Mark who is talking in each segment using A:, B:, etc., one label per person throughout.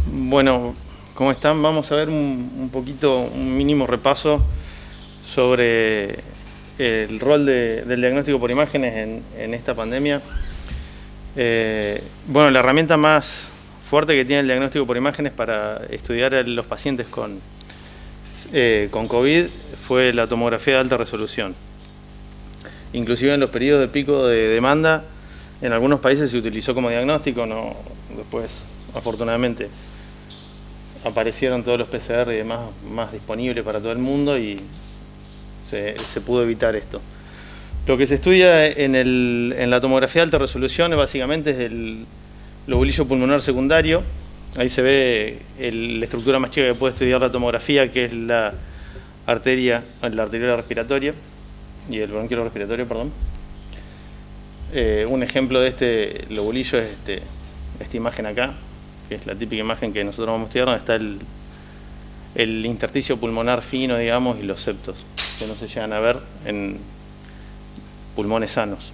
A: Bueno, ¿cómo están? Vamos a ver un poquito, un mínimo repaso sobre el rol del diagnóstico por imágenes en esta pandemia. Bueno, la herramienta más fuerte que tiene el diagnóstico por imágenes para estudiar a los pacientes con COVID fue la tomografía de alta resolución. Inclusive en los periodos de pico de demanda, en algunos países se utilizó como diagnóstico, no, después, afortunadamente, aparecieron todos los PCR y demás más disponibles para todo el mundo y se pudo evitar esto. Lo que se estudia en la tomografía de alta resolución básicamente es el lobulillo pulmonar secundario. Ahí se ve la estructura más chica que puede estudiar la tomografía, que es la arteriola respiratoria y el bronquiolo respiratorio, perdón. Un ejemplo de este lobulillo es esta imagen acá, que es la típica imagen que nosotros vamos a estudiar, donde está el intersticio pulmonar fino, digamos, y los septos, que no se llegan a ver en pulmones sanos.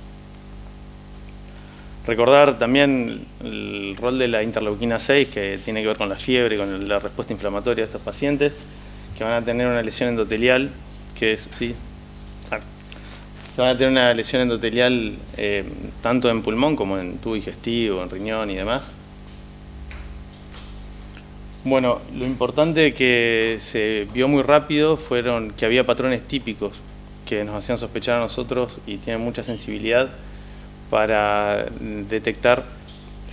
A: Recordar también el rol de la interleuquina 6, que tiene que ver con la fiebre y con la respuesta inflamatoria de estos pacientes, que van a tener una lesión endotelial, que van a tener una lesión endotelial tanto en pulmón como en tubo digestivo, en riñón y demás. Bueno, lo importante que se vio muy rápido fueron que había patrones típicos que nos hacían sospechar a nosotros y tienen mucha sensibilidad para detectar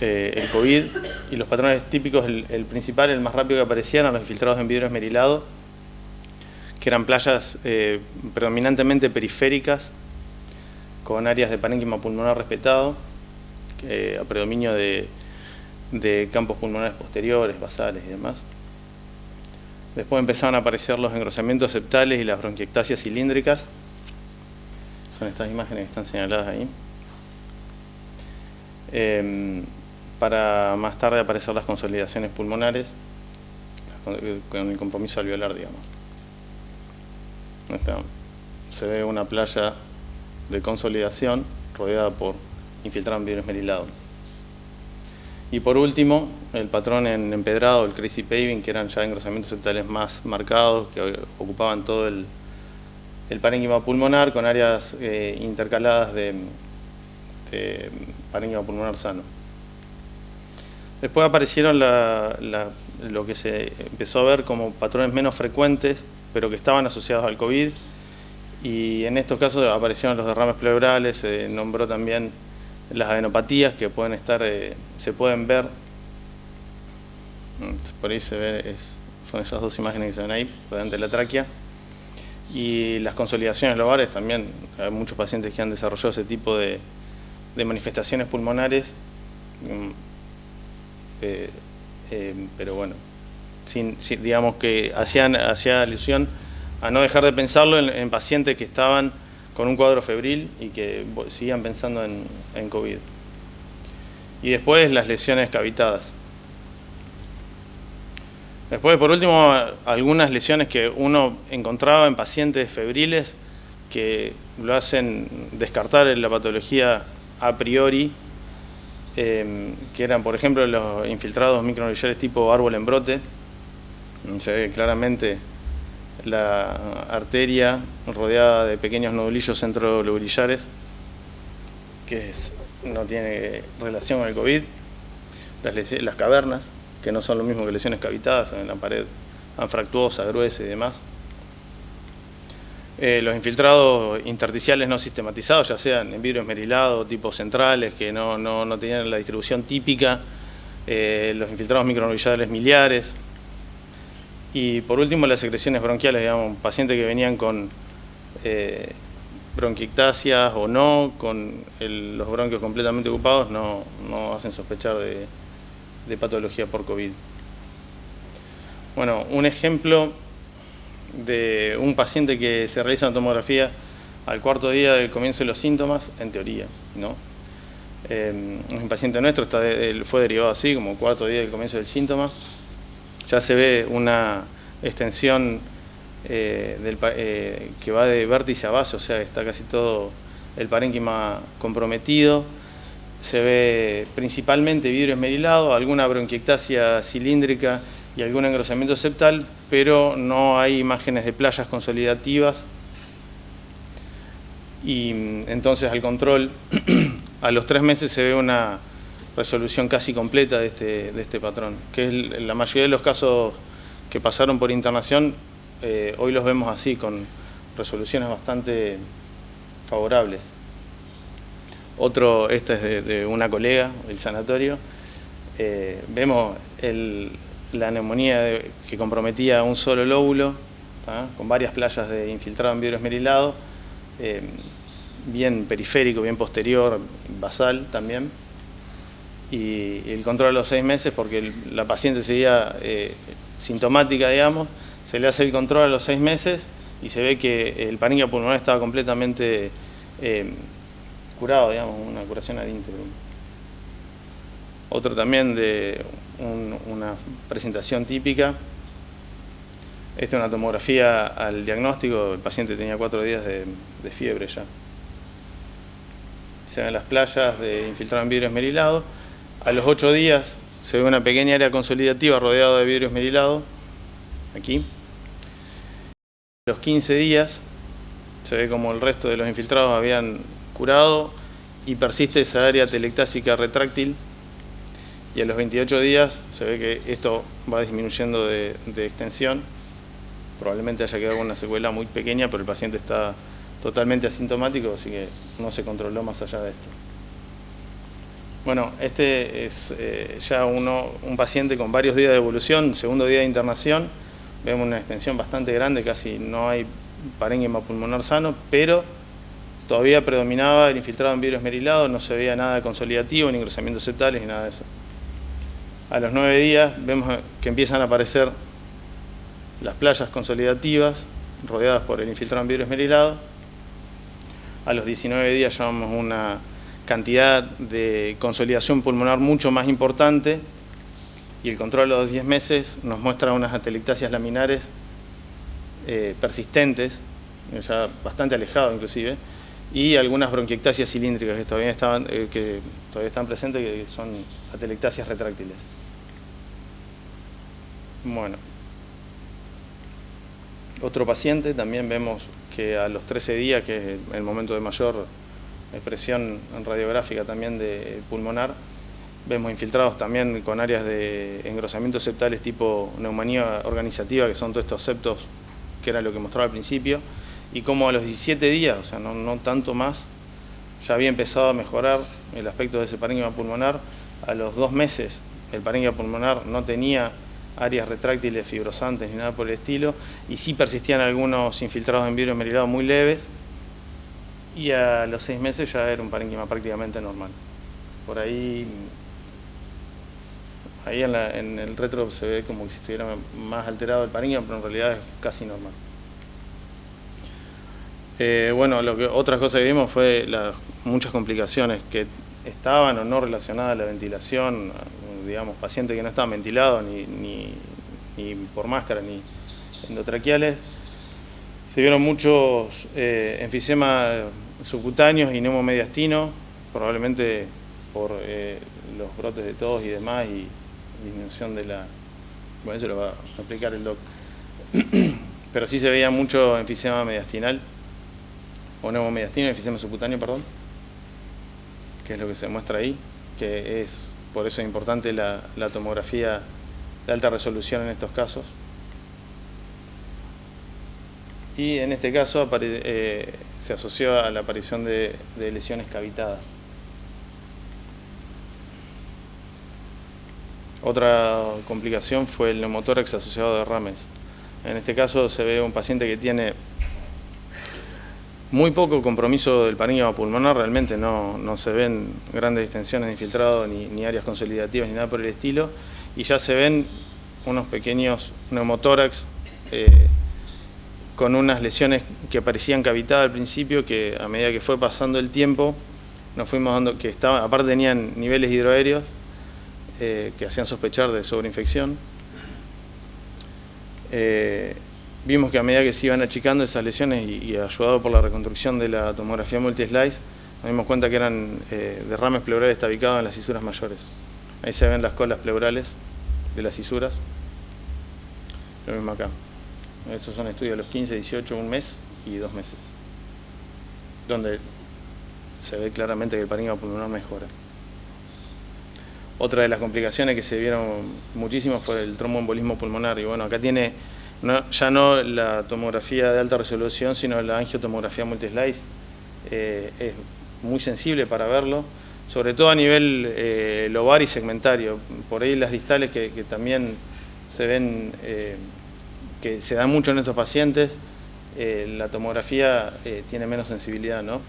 A: el COVID. Y los patrones típicos, el principal, el más rápido que aparecían, eran los infiltrados en vidrio esmerilado, que eran playas predominantemente periféricas, con áreas de parénquima pulmonar respetado, a predominio de campos pulmonares posteriores, basales y demás. Después empezaron a aparecer los engrosamientos septales y las bronquiectasias cilíndricas. Son estas imágenes que están señaladas ahí. Para más tarde aparecer las consolidaciones pulmonares con el compromiso alveolar, digamos. Se ve una playa de consolidación rodeada por infiltrado en vidrio esmerilado. Y por último, el patrón en empedrado, el crazy paving, que eran ya engrosamientos septales más marcados, que ocupaban todo el parénquima pulmonar con áreas intercaladas de parénquima pulmonar sano. Después aparecieron lo que se empezó a ver como patrones menos frecuentes, pero que estaban asociados al COVID, y en estos casos aparecieron los derrames pleurales, se nombró también las adenopatías que pueden estar, se pueden ver, por ahí se ve, son esas dos imágenes que se ven ahí, por delante de la tráquea, y las consolidaciones lobares también. Hay muchos pacientes que han desarrollado ese tipo de manifestaciones pulmonares, pero bueno, digamos que hacía alusión a no dejar de pensarlo en pacientes que estaban con un cuadro febril y que sigan pensando en COVID. Y después las lesiones cavitadas. Después, por último, algunas lesiones que uno encontraba en pacientes febriles que lo hacen descartar la patología a priori, que eran, por ejemplo, los infiltrados micronoduliares tipo árbol en brote. Se ve claramente la arteria rodeada de pequeños nodulillos centrolobulillares, que no tiene relación con el COVID. Las cavernas, que no son lo mismo que lesiones cavitadas en la pared anfractuosa, gruesa y demás. Los infiltrados intersticiales no sistematizados, ya sean en vidrio esmerilado, tipo centrales, que no tenían la distribución típica. Los infiltrados micronoduliares miliares. Y por último, las secreciones bronquiales, digamos, pacientes que venían con bronquiectasias o no, con los bronquios completamente ocupados, no hacen sospechar de patología por COVID. Bueno, un ejemplo de un paciente que se realiza una tomografía al cuarto día del comienzo de los síntomas, en teoría, ¿no? Un paciente nuestro fue derivado así, como cuarto día del comienzo del síntoma. Ya se ve una extensión que va de vértice a base, o sea, está casi todo el parénquima comprometido, se ve principalmente vidrio esmerilado, alguna bronquiectasia cilíndrica y algún engrosamiento septal, pero no hay imágenes de playas consolidativas. Y entonces al control, a los 3 meses se ve una resolución casi completa de este patrón, que es la mayoría de los casos que pasaron por internación, hoy los vemos así, con resoluciones bastante favorables. Otro, este es de una colega del sanatorio, vemos la neumonía que comprometía un solo lóbulo, con varias playas de infiltrado en vidrio esmerilado, bien periférico, bien posterior, basal también, y el control a los 6 meses, porque la paciente seguía sintomática, digamos, se le hace el control a los 6 meses y se ve que el parénquima pulmonar estaba completamente curado, digamos, una curación ad íntegrum. Otro también de una presentación típica. Esta es una tomografía al diagnóstico, el paciente tenía 4 días de fiebre ya. Se ven las playas de infiltrado en vidrio esmerilado. A los 8 días se ve una pequeña área consolidativa rodeada de vidrio esmerilado, aquí. A los 15 días se ve como el resto de los infiltrados habían curado y persiste esa área telectásica retráctil. Y a los 28 días se ve que esto va disminuyendo de extensión. Probablemente haya quedado una secuela muy pequeña, pero el paciente está totalmente asintomático, así que no se controló más allá de esto. Bueno, este es ya un paciente con varios días de evolución, segundo día de internación. Vemos una extensión bastante grande, casi no hay parénquima pulmonar sano, pero todavía predominaba el infiltrado en vidrio esmerilado, no se veía nada consolidativo, ni engrosamientos septales, ni nada de eso. A los 9 días vemos que empiezan a aparecer las playas consolidativas rodeadas por el infiltrado en vidrio esmerilado. A los 19 días ya vemos una cantidad de consolidación pulmonar mucho más importante y el control a los 10 meses nos muestra unas atelectasias laminares persistentes, ya bastante alejado inclusive, y algunas bronquiectasias cilíndricas que todavía están presentes, que son atelectasias retráctiles. Bueno, otro paciente también vemos que a los 13 días, que es el momento de mayor expresión radiográfica también de pulmonar, vemos infiltrados también con áreas de engrosamientos septales tipo neumonía organizativa, que son todos estos septos, que era lo que mostraba al principio, y como a los 17 días, o sea, no tanto más, ya había empezado a mejorar el aspecto de ese parénquima pulmonar. A los 2 meses el parénquima pulmonar no tenía áreas retráctiles fibrosantes ni nada por el estilo, y sí persistían algunos infiltrados en vidrio esmerilado muy leves, y a los 6 meses ya era un parénquima prácticamente normal. Por ahí en el retro se ve como que si estuviera más alterado el parénquima, pero en realidad es casi normal. Bueno, otra cosa que vimos fue muchas complicaciones que estaban o no relacionadas a la ventilación, digamos, pacientes que no estaban ventilados ni por máscara ni endotraqueales. Se vieron muchos enfisemas subcutáneos y neumomediastino, probablemente por los brotes de tos y demás, y disminución de la... Bueno, eso lo va a explicar el doc. Pero sí se veía mucho enfisema mediastinal, o neumomediastino, enfisema subcutáneo, perdón, que es lo que se muestra ahí, que es, por eso es importante la tomografía de alta resolución en estos casos. Y en este caso se asoció a la aparición de lesiones cavitadas. Otra complicación fue el neumotórax asociado a derrames. En este caso se ve un paciente que tiene muy poco compromiso del parénquima pulmonar, realmente no se ven grandes extensiones de infiltrado ni áreas consolidativas ni nada por el estilo, y ya se ven unos pequeños neumotórax con unas lesiones que parecían cavitadas al principio, que a medida que fue pasando el tiempo nos fuimos dando que aparte tenían niveles hidroaéreos que hacían sospechar de sobreinfección. Vimos que a medida que se iban achicando esas lesiones y ayudado por la reconstrucción de la tomografía multislice, Nos dimos cuenta que eran derrames pleurales tabicados en las cisuras mayores. Ahí se ven las colas pleurales de las cisuras. Lo mismo acá. Estos son estudios de los 15, 18, un mes y 2 meses, donde se ve claramente que el parénquima pulmonar mejora. Otra de las complicaciones que se vieron muchísimo fue el tromboembolismo pulmonar. Y bueno, acá tiene ya no la tomografía de alta resolución, sino la angiotomografía multislice. Es muy sensible para verlo, sobre todo a nivel lobar y segmentario. Por ahí las distales que también se ven, que se dan mucho en estos pacientes, la tomografía tiene menos sensibilidad, ¿no?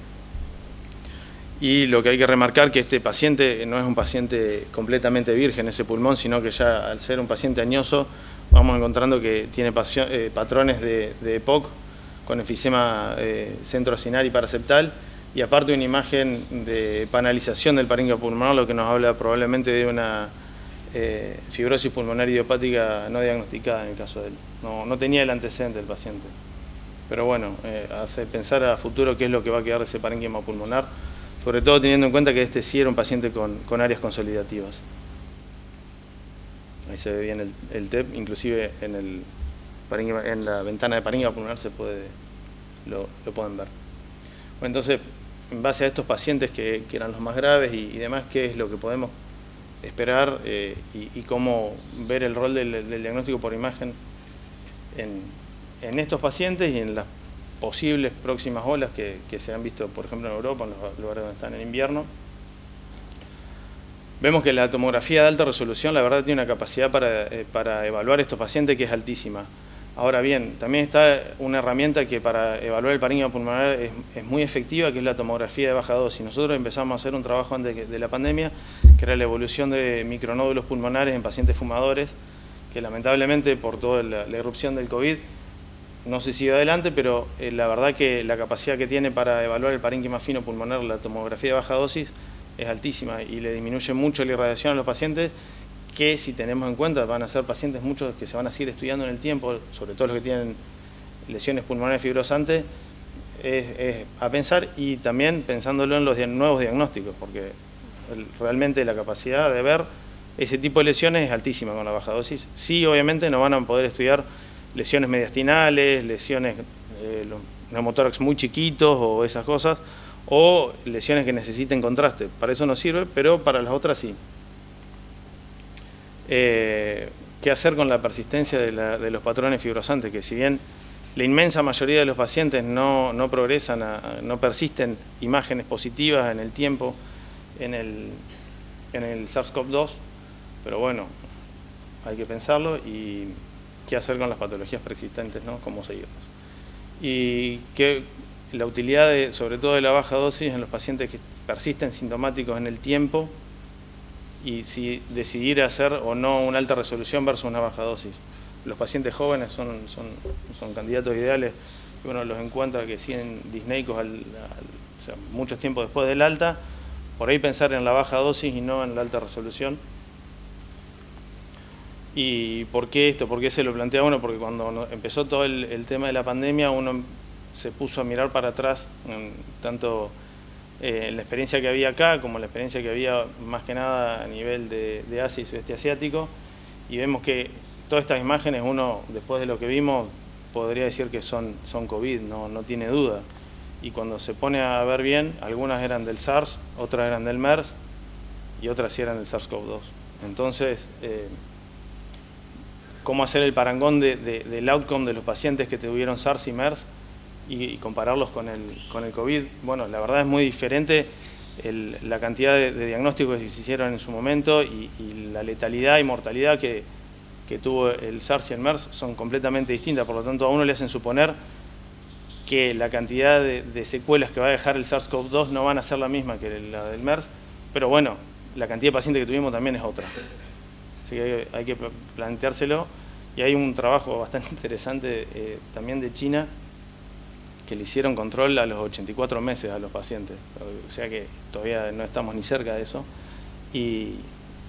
A: Y lo que hay que remarcar que este paciente no es un paciente completamente virgen ese pulmón, sino que ya al ser un paciente añoso vamos encontrando que tiene patrones de EPOC con enfisema centroacinar y paraseptal, y aparte una imagen de panalización del parénquima pulmonar, lo que nos habla probablemente de una fibrosis pulmonar idiopática no diagnosticada en el caso de él. No tenía el antecedente del paciente. Pero bueno, hace pensar a futuro qué es lo que va a quedar de ese parénquima pulmonar, sobre todo teniendo en cuenta que este sí era un paciente con áreas consolidativas. Ahí se ve bien el TEP, inclusive en la ventana de parénquima pulmonar lo pueden ver. Bueno, entonces, en base a estos pacientes que eran los más graves y demás, ¿qué es lo que podemos esperar y cómo ver el rol del diagnóstico por imagen en estos pacientes y en las posibles próximas olas que se han visto, por ejemplo, en Europa, en los lugares donde están en invierno? Vemos que la tomografía de alta resolución, la verdad, tiene una capacidad para evaluar estos pacientes que es altísima. Ahora bien, también está una herramienta que para evaluar el parénquima pulmonar es muy efectiva, que es la tomografía de baja dosis. Nosotros empezamos a hacer un trabajo antes de la pandemia, que era la evolución de micronódulos pulmonares en pacientes fumadores, que lamentablemente por toda la irrupción del COVID no se siguió adelante, pero la verdad que la capacidad que tiene para evaluar el parénquima fino pulmonar, la tomografía de baja dosis, es altísima y le disminuye mucho la irradiación a los pacientes, que si tenemos en cuenta van a ser pacientes muchos que se van a seguir estudiando en el tiempo, sobre todo los que tienen lesiones pulmonares fibrosantes, es a pensar, y también pensándolo en los nuevos diagnósticos, porque realmente la capacidad de ver ese tipo de lesiones es altísima con la baja dosis. Sí, obviamente no van a poder estudiar lesiones mediastinales, lesiones, neumotórax muy chiquitos o esas cosas, o lesiones que necesiten contraste. Para eso no sirve, pero para las otras sí. ¿Qué hacer con la persistencia de los patrones fibrosantes? Que si bien la inmensa mayoría de los pacientes no progresan, no persisten imágenes positivas en el tiempo en el SARS-CoV-2, pero bueno, hay que pensarlo y qué hacer con las patologías preexistentes, ¿no? Cómo seguirlos. Y que la utilidad, sobre todo de la baja dosis, en los pacientes que persisten sintomáticos en el tiempo, y si decidir hacer o no una alta resolución versus una baja dosis. Los pacientes jóvenes son candidatos ideales, y uno los encuentra que siguen disneicos o sea, muchos tiempos después del alta, por ahí pensar en la baja dosis y no en la alta resolución. ¿Y por qué esto? ¿Por qué se lo plantea uno? Porque cuando empezó todo el tema de la pandemia, uno se puso a mirar para atrás, tanto en la experiencia que había acá, como la experiencia que había más que nada a nivel de Asia y sudeste asiático, y vemos que todas estas imágenes, uno después de lo que vimos, podría decir que son COVID, no tiene duda. Y cuando se pone a ver bien, algunas eran del SARS, otras eran del MERS, y otras sí eran del SARS-CoV-2. Entonces, ¿cómo hacer el parangón del outcome de los pacientes que tuvieron SARS y MERS y compararlos con el COVID? Bueno, la verdad es muy diferente la cantidad de diagnósticos que se hicieron en su momento y la letalidad y mortalidad que tuvo el SARS y el MERS son completamente distintas. Por lo tanto, a uno le hacen suponer que la cantidad de secuelas que va a dejar el SARS-CoV-2 no van a ser la misma que la del MERS, pero bueno, la cantidad de pacientes que tuvimos también es otra. Así que hay que planteárselo, y hay un trabajo bastante interesante también de China, que le hicieron control a los 84 meses a los pacientes, o sea que todavía no estamos ni cerca de eso, y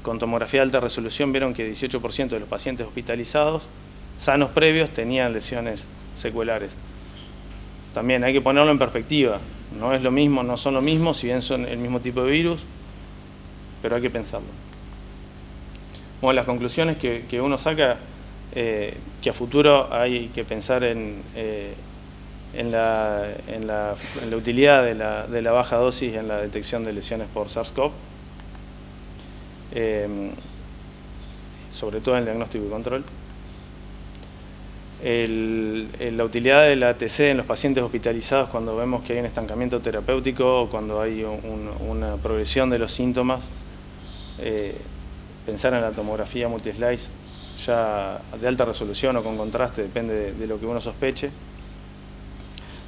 A: con tomografía de alta resolución vieron que 18% de los pacientes hospitalizados, sanos previos, tenían lesiones secuelares. también hay que ponerlo en perspectiva. No es lo mismo, no son lo mismo, si bien son el mismo tipo de virus, pero hay que pensarlo. Bueno, las conclusiones que uno saca, que a futuro hay que pensar en la utilidad de la baja dosis en la detección de lesiones por SARS-CoV, sobre todo en el diagnóstico y control. La utilidad de la ATC en los pacientes hospitalizados cuando vemos que hay un estancamiento terapéutico o cuando hay una progresión de los síntomas. Pensar en la tomografía multislice ya de alta resolución o con contraste, depende de lo que uno sospeche.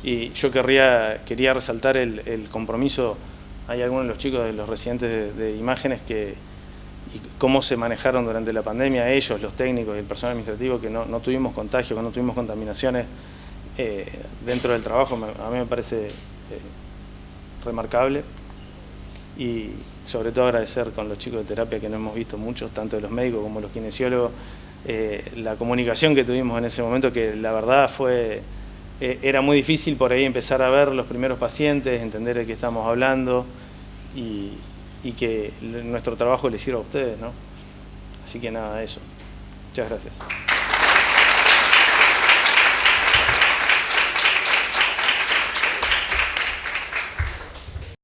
A: Y yo quería resaltar el compromiso. Hay algunos de los chicos, de los residentes de imágenes, y cómo se manejaron durante la pandemia, ellos, los técnicos y el personal administrativo, que no tuvimos contagio, que no tuvimos contaminaciones dentro del trabajo. A mí me parece remarcable. Y sobre todo agradecer con los chicos de terapia, que no hemos visto muchos, tanto de los médicos como los kinesiólogos, la comunicación que tuvimos en ese momento, que la verdad era muy difícil por ahí empezar a ver los primeros pacientes, entender de qué estamos hablando y que nuestro trabajo les sirva a ustedes, ¿no? Así que nada, eso. Muchas gracias.